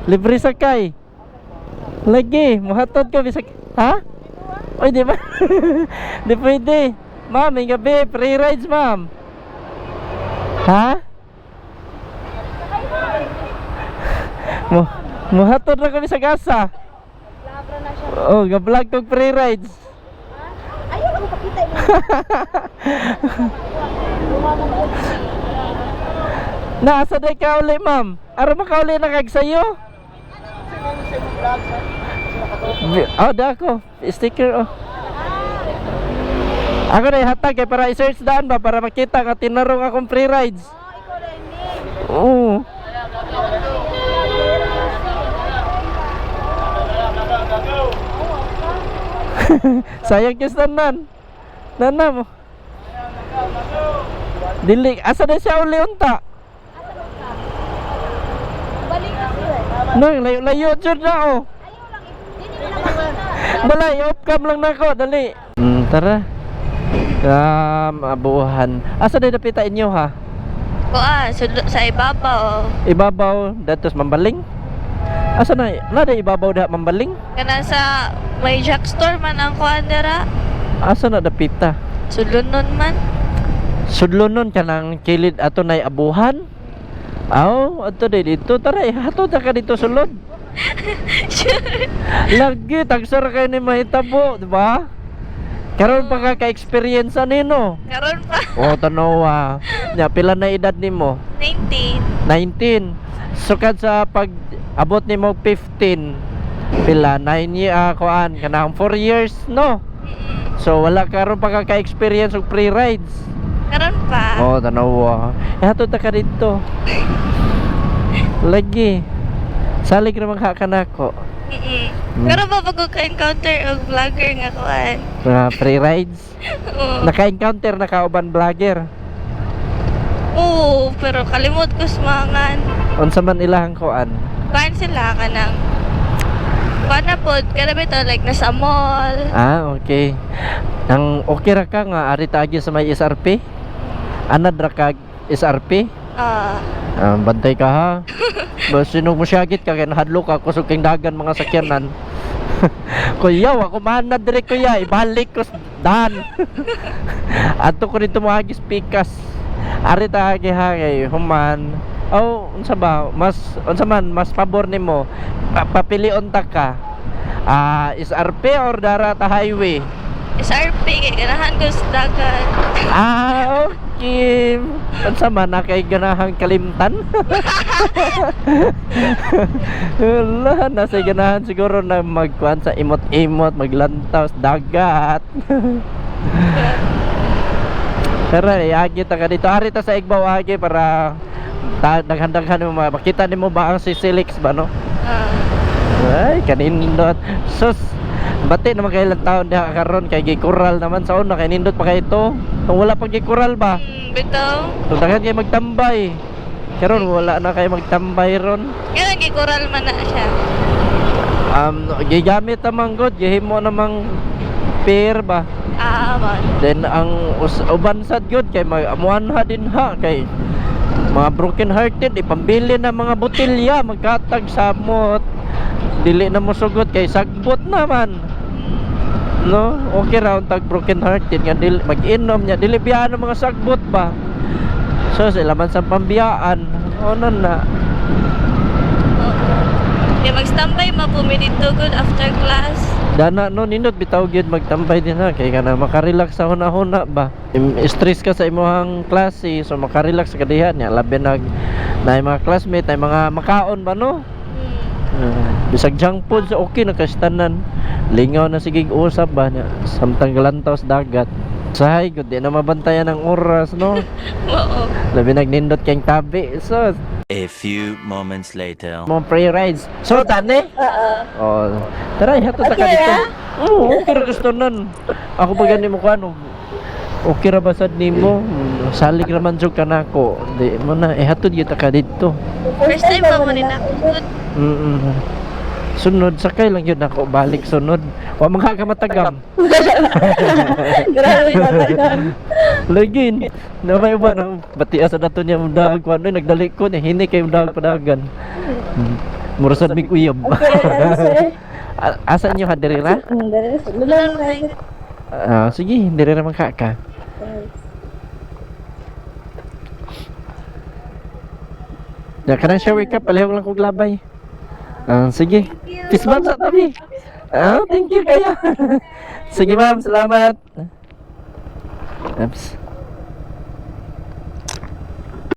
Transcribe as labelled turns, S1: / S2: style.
S1: Libre sakay. Lagi, muhatod ko bisag. Ha? Oy, di ba? Di pwede. Ma'am, may gabi, free rides, ma'am. Ha? Muhatod na kami sa gasa. Oh, ga-vlog kong free rides.
S2: Ayaw ako pakita mo.
S1: Nasa day ka uli, ma'am? Ara makauli na kag sayo? Oh, da ako. Sticker, oh. Ako na ihatag kay para i-search daan ba para makita nga tinarong akong free rides. Oo. Sayang yung tanan. Nana mo. Dili, asa na siya uli unta?
S2: Balik na siya.
S1: No, layo jud na oh. Dali, off cam lang nako, dali. Tara. Abuhan. Asa na napita inyo ha?
S2: Sa ibabaw.
S1: Ibabaw datos mambaling. Asa na? Nada ibabaw da mambaling?
S2: Kana sa may jack store man ang kuan dira.
S1: Asa na napita?
S2: Sulunon man.
S1: Sudlonon kanang kilid ato nay abuhan. Aw, ato dito tara hato ta ka dito sulod. Lagi tagsar kay ni mahitabo, di ba? Karon pa ka-experience nino.
S2: Karon pa.
S1: Oh, tanawa. Nya pila na edad nimo?
S2: 19.
S1: 19. Sukad sa pag abot nimo 15. Pila 9 year kuan kanang 4 years, no? So wala karon pa ka-experience og free rides.
S2: Karon pa.
S1: Oh, tanawa. Hato ta ka dito. Lagi. Salig ra magha kanako.
S2: Pero ba bago ka-encounter og vlogger nga kuan?
S1: Free rides.
S2: Oo.
S1: Naka-encounter na kauban vlogger.
S2: Oo, pero kalimot ko smangan.
S1: Unsa man ilahang kuan?
S2: Kuan sila kanang kuan na pod, kada bitaw like nasa mall.
S1: Ah, okay. Nang okay ra ka nga ari ta agi sa may SRP? Anad ra ka SRP? Bantay ka ha. Basta nung musyagit ka kaya nahadlo ka kusog kang dagan mga sakyanan. Kuya, ako manad dire kuya, ibalik ko dahan. Ato ko dito mga pikas. Ari ta agi human. Oh, unsa ba? Unsa man mas pabor nimo? Papilion ta ka. SRP or dara ta highway?
S2: SRP kay ganahan ko sa dagat.
S1: Okay. Unsa man na kay ganahang kalimtan? Wala na sa ganahan siguro na magkuan sa imot-imot, maglantaw sa dagat. Pero agi ta ka dito. Ari ta sa Igbaw agi para daghan-daghan mo makita nimo ba ang Sisilix ba no? Ay kanindot. Sus. Bati naman kay ilang taon diha karon kay gikural naman sa una kay nindot pa kay ito. Kung wala pang gikural ba?
S2: Bitaw.
S1: Kung daghan kay magtambay. Karon wala na kay magtambay ron.
S2: Kaya gikural man na siya.
S1: Gigamit namang god, gihimo namang pair ba?
S2: Man.
S1: Then ang uban sad god kay amuanha din ha kay mga broken hearted ipambili na mga botelya magkatag samot. Dili na mo sugot kay sagbot naman. No, okay ra tag broken hearted nga dili mag-inom nya dili biyaan ang mga sagbot ba. So sila man sa pambiyaan. Ono na.
S2: Kaya mag-standby mapumi dito good after class.
S1: Dana no nindot bitaw gyud magtambay din ha kay kana makarelax sa hunahuna ba. Stress ka sa imong klase so makarelax ka diha nya labi na mga classmate ay mga makaon ba no. Bisag junk food so okay na kastanan. Lingaw na sige usap ba niya samtang galantaw sa dagat. Sahay gud di na mabantayan ang oras no.
S2: Oo.
S1: Labi nagnindot kayong tabi. So
S3: a few moments later.
S1: mga free rides. So tani? Oh. Tara hato ta ka dito. Oo, okay ra gusto nun. Ako pa gani mo kano. Okay ra ba sad nimo? Salig raman jud kanako. Di mo na hatod gyud ta ka dito.
S2: First time pa mo rin ako good.
S1: Sunod sakay lang yun ako balik sunod. Wa mga kamatagam.
S2: Grabe matagam.
S1: Lagin. Na may ba na batias na to niya mudag kuno nagdali ko ni hini kay mudag padagan. Murasad mig uyab. Asa nyo ha, dirira? Sige, dirira man ka. Ya, kanang shower ka, palihog lang kong labay. Sige. Peace ma'am sa tabi. Thank you kaya. Sige ma'am, salamat. Oops.